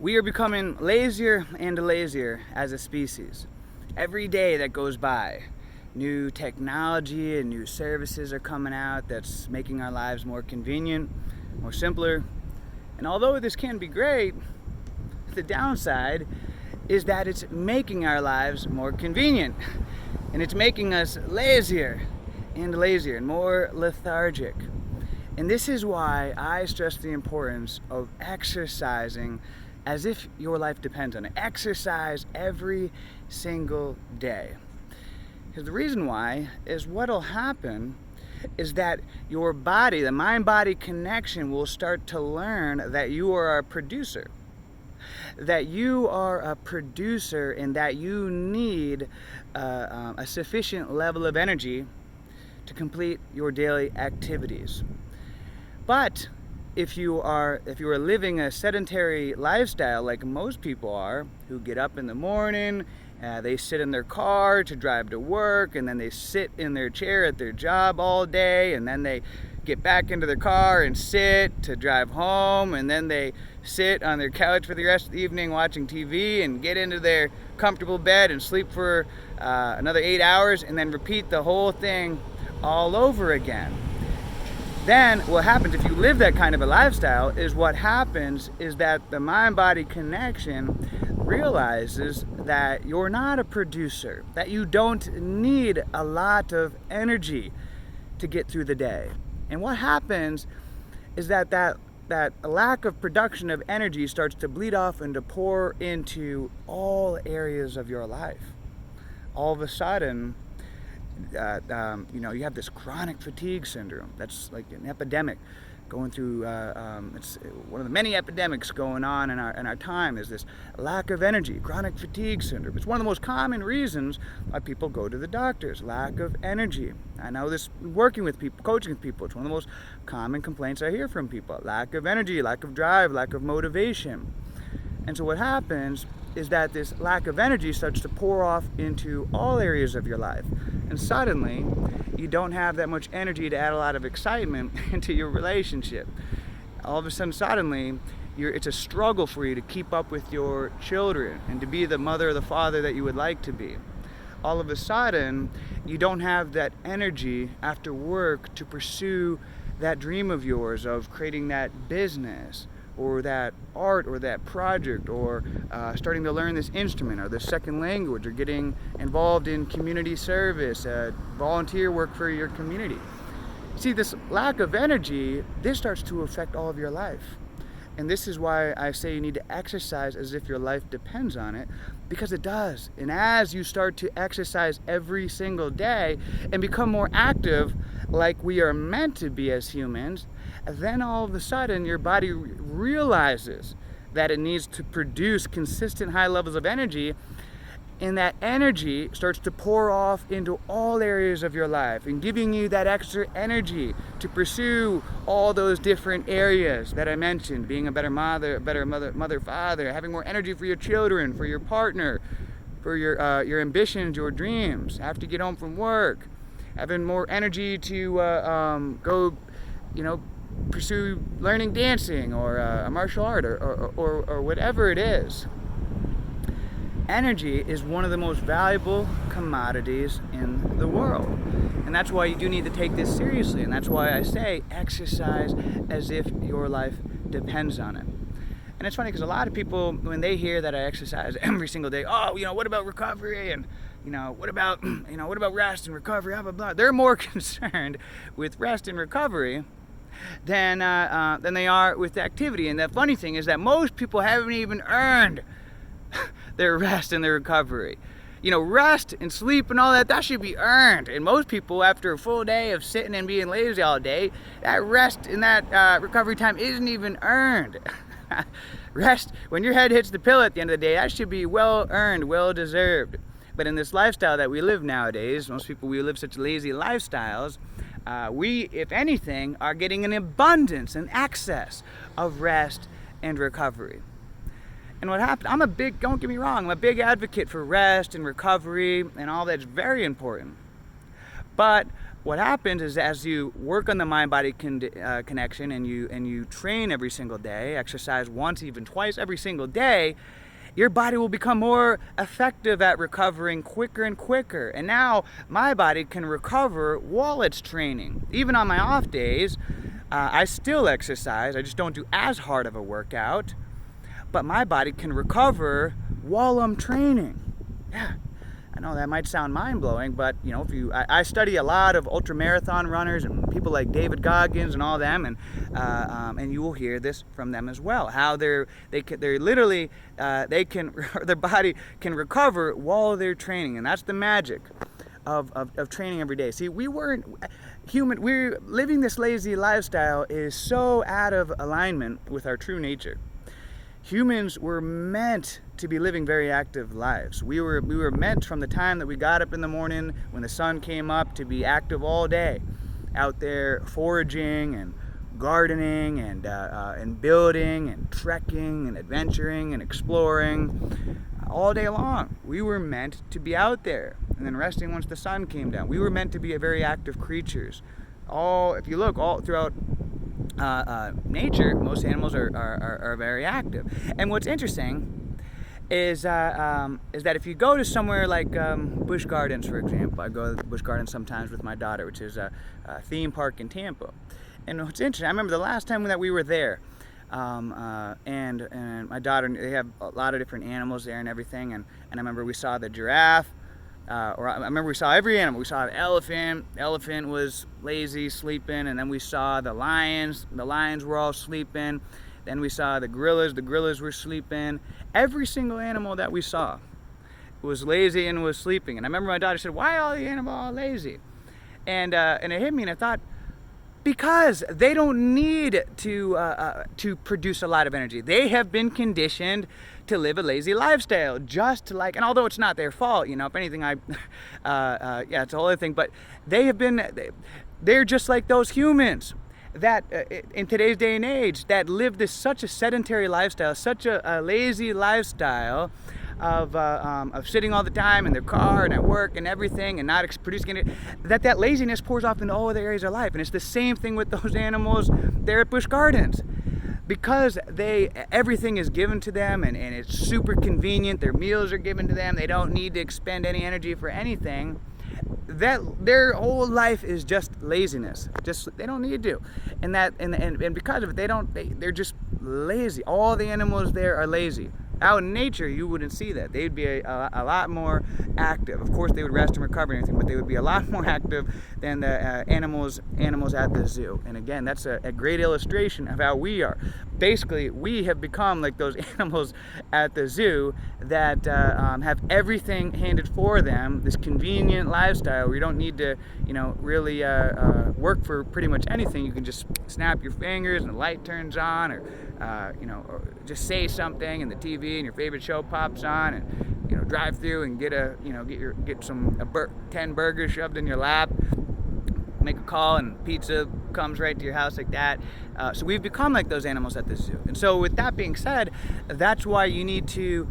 We are becoming lazier and lazier as a species. Every day that goes by, new technology and new services are coming out that's making our lives more convenient, more simpler. And although this can be great, the downside is that it's making our lives more convenient. And it's making us lazier and more lethargic. And this is why I stress the importance of exercising as if your life depends on it. Exercise every single day. Because the reason why is what'll happen is that your body, the mind-body connection, will start to learn that you are a producer. That you are a producer and that you need a sufficient level of energy to complete your daily activities. But if you are living a sedentary lifestyle like most people are, who get up in the morning, they sit in their car to drive to work, and then they sit in their chair at their job all day, and then they get back into their car and sit to drive home, and then they sit on their couch for the rest of the evening watching TV and get into their comfortable bed and sleep for another 8 hours, and then repeat the whole thing all over again. Then what happens if you live that kind of a lifestyle is that the mind-body connection realizes that you're not a producer, that you don't need a lot of energy to get through the day. And what happens is that lack of production of energy starts to bleed off and to pour into all areas of your life. All of a sudden, you have this chronic fatigue syndrome. That's like an epidemic going through. It's one of the many epidemics going on in our time. Is this lack of energy, chronic fatigue syndrome? It's one of the most common reasons why people go to the doctors. Lack of energy. I know this working with people, coaching with people. It's one of the most common complaints I hear from people. Lack of energy, lack of drive, lack of motivation. And so what happens is that this lack of energy starts to pour off into all areas of your life. And suddenly, you don't have that much energy to add a lot of excitement into your relationship. All of a sudden, it's a struggle for you to keep up with your children and to be the mother or the father that you would like to be. All of a sudden, you don't have that energy after work to pursue that dream of yours of creating that business, or that art, or that project, or starting to learn this instrument or this second language, or getting involved in community service, volunteer work for your community. See, this lack of energy, this starts to affect all of your life. And this is why I say you need to exercise as if your life depends on it, because it does. And as you start to exercise every single day and become more active like we are meant to be as humans, then all of a sudden your body realizes that it needs to produce consistent high levels of energy, and that energy starts to pour off into all areas of your life and giving you that extra energy to pursue all those different areas that I mentioned: being a better mother, father, having more energy for your children, for your partner, for your ambitions, your dreams, after you get home from work, having more energy to go, pursue learning dancing or a martial art or whatever it is. Energy is one of the most valuable commodities in the world. And that's why you do need to take this seriously. And that's why I say exercise as if your life depends on it. And it's funny because a lot of people, when they hear that I exercise every single day, what about recovery? And what about rest and recovery? Blah, blah, blah. They're more concerned with rest and recovery than they are with activity. And the funny thing is that most people haven't even earned their rest and their recovery. Rest and sleep and all that should be earned. And most people, after a full day of sitting and being lazy all day, that rest and that recovery time isn't even earned. Rest, when your head hits the pillow at the end of the day, that should be well earned, well deserved. But in this lifestyle that we live nowadays, most people, we live such lazy lifestyles, we, if anything, are getting an abundance, an excess of rest and recovery. And what happened, don't get me wrong, I'm a big advocate for rest and recovery and all that's very important. But what happens is, as you work on the mind-body connection, and you train every single day, exercise once, even twice every single day, your body will become more effective at recovering quicker and quicker. And now my body can recover while it's training. Even on my off days, I still exercise. I just don't do as hard of a workout, but my body can recover while I'm training. Yeah. I know that might sound mind-blowing, but I study a lot of ultra-marathon runners and people like David Goggins and all them, and you will hear this from them as well. How they're literally their body can recover while they're training, and that's the magic of training every day. See, we're living this lazy lifestyle is so out of alignment with our true nature. Humans were meant to be living very active lives. We were meant from the time that we got up in the morning when the sun came up to be active all day, out there foraging and gardening and building and trekking and adventuring and exploring all day long. We were meant to be out there and then resting once the sun came down. We were meant to be very active creatures. If you look all throughout nature, most animals are very active. And what's interesting is that if you go to somewhere like Busch Gardens, for example, I go to Busch Gardens sometimes with my daughter, which is a theme park in Tampa. And what's interesting, I remember the last time that we were there, and my daughter, they have a lot of different animals there and everything, and I remember we saw the giraffe. I remember we saw every animal. We saw the elephant. The elephant was lazy, sleeping. And then we saw the lions. The lions were all sleeping. Then we saw the gorillas. The gorillas were sleeping. Every single animal that we saw was lazy and was sleeping. And I remember my daughter said, "Why are all the animals all lazy?" And it hit me, and I thought, because they don't need to produce a lot of energy. They have been conditioned to live a lazy lifestyle, just like, and although it's not their fault, if anything, it's a whole other thing, but they're just like those humans that in today's day and age that live such a sedentary lifestyle, such a lazy lifestyle of sitting all the time in their car and at work and everything and not producing it, that laziness pours off into all other areas of life. And it's the same thing with those animals there at Busch Gardens. Because everything is given to them and it's super convenient, their meals are given to them, they don't need to expend any energy for anything, that their whole life is just laziness. They don't need to. And because of it, they're just lazy. All the animals there are lazy. Out in nature, you wouldn't see that. They'd be a lot more active. Of course, they would rest and recover and everything, but they would be a lot more active than the animals at the zoo. And again, that's a great illustration of how we are. Basically, we have become like those animals at the zoo that have everything handed for them. This convenient lifestyle where you don't need to, really work for pretty much anything. You can just snap your fingers and the light turns on, or just say something and the TV and your favorite show pops on, and drive through and get 10 burgers shoved in your lap, make a call and pizza comes right to your house like that. So we've become like those animals at the zoo. And so with that being said, that's why you need to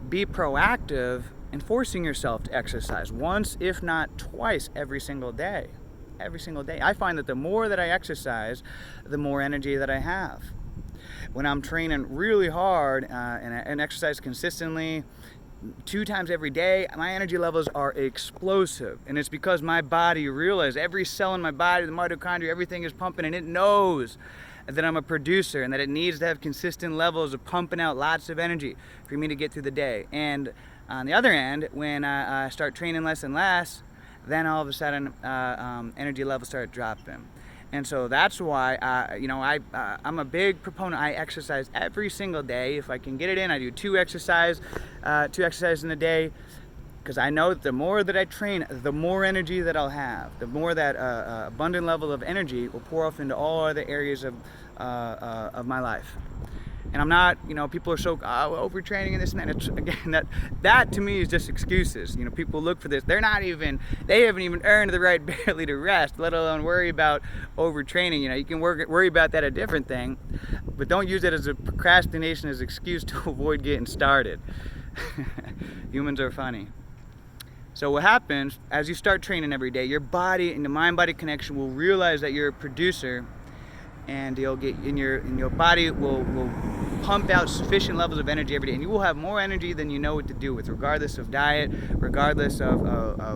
be proactive in forcing yourself to exercise once, if not twice, every single day. Every single day. I find that the more that I exercise, the more energy that I have. When I'm training really hard and exercise consistently 2 times every day, my energy levels are explosive. And it's because my body realizes, every cell in my body, the mitochondria, everything is pumping, and it knows that I'm a producer and that it needs to have consistent levels of pumping out lots of energy for me to get through the day. And on the other end, when I start training less and less, then all of a sudden energy levels start dropping. And so that's why I'm a big proponent. I exercise every single day. If I can get it in, I do 2 exercises in a day, because I know that the more that I train, the more energy that I'll have. The more that abundant level of energy will pour off into all other areas of my life. And I'm not, people are so overtraining and this and that. It's, again, that to me is just excuses. People look for this. They haven't even earned the right barely to rest, let alone worry about overtraining. You can worry about that, a different thing, but don't use it as a procrastination as an excuse to avoid getting started. Humans are funny. So what happens as you start training every day, your body and the mind-body connection will realize that you're a producer, and you'll get in your body will pump out sufficient levels of energy every day, and you will have more energy than you know what to do with, regardless of diet, regardless of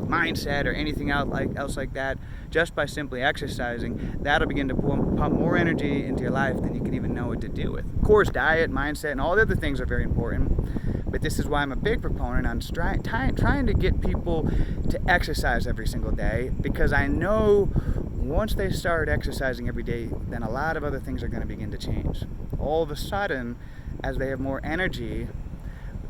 mindset or anything else like that. Just by simply exercising, that'll begin to pump more energy into your life than you can even know what to do with. Of course, diet, mindset, and all the other things are very important, but this is why I'm a big proponent on trying to get people to exercise every single day, because I know once they start exercising every day, then a lot of other things are going to begin to change. All of a sudden, as they have more energy,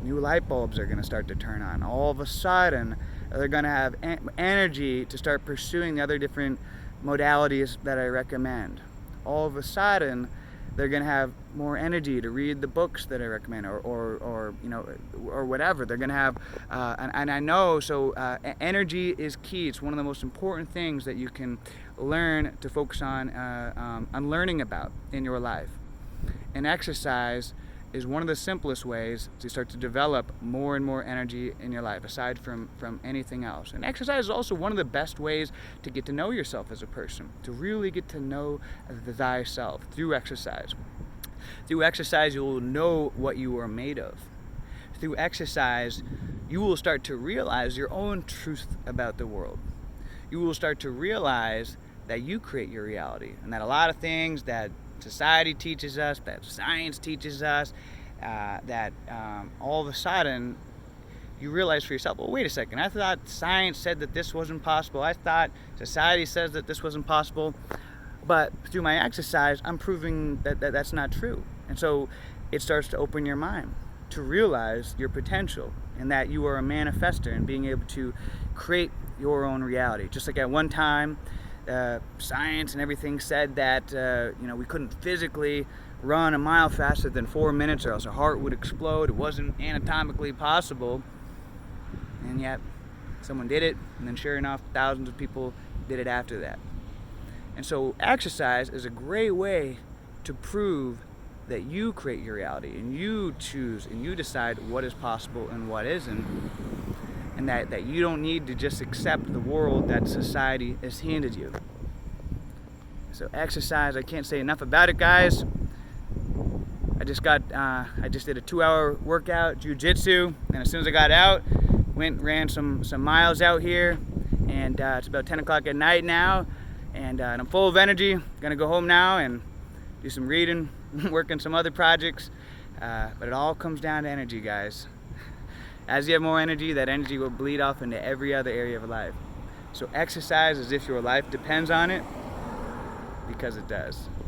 new light bulbs are going to start to turn on. All of a sudden, they're going to have energy to start pursuing the other different modalities that I recommend. All of a sudden, they're going to have more energy to read the books that I recommend, or whatever. They're going to have, and I know, so energy is key. It's one of the most important things that you can learn to focus on learning about in your life. And exercise is one of the simplest ways to start to develop more and more energy in your life, aside from anything else. And exercise is also one of the best ways to get to know yourself as a person, to really get to know thyself through exercise. Through exercise, you will know what you are made of. Through exercise, you will start to realize your own truth about the world. You will start to realize that you create your reality, and that a lot of things that society teaches us, that science teaches us, that all of a sudden you realize for yourself, well, wait a second, I thought science said that this wasn't possible. I thought society says that this wasn't possible. But through my exercise, I'm proving that that's not true. And so it starts to open your mind to realize your potential, and that you are a manifester, and being able to create your own reality. Just like at one time, science and everything said that we couldn't physically run a mile faster than 4 minutes, or else our heart would explode. It wasn't anatomically possible, and yet someone did it, and then sure enough, thousands of people did it after that. And so exercise is a great way to prove that you create your reality, and you choose and you decide what is possible and what isn't, and that you don't need to just accept the world that society has handed you. So exercise, I can't say enough about it, guys. I just did a 2-hour workout, jiu-jitsu, and as soon as I got out, ran some miles out here, and it's about 10 o'clock at night now, and I'm full of energy. Gonna go home now and do some reading, work on some other projects, but it all comes down to energy, guys. As you have more energy, that energy will bleed off into every other area of life. So exercise as if your life depends on it, because it does.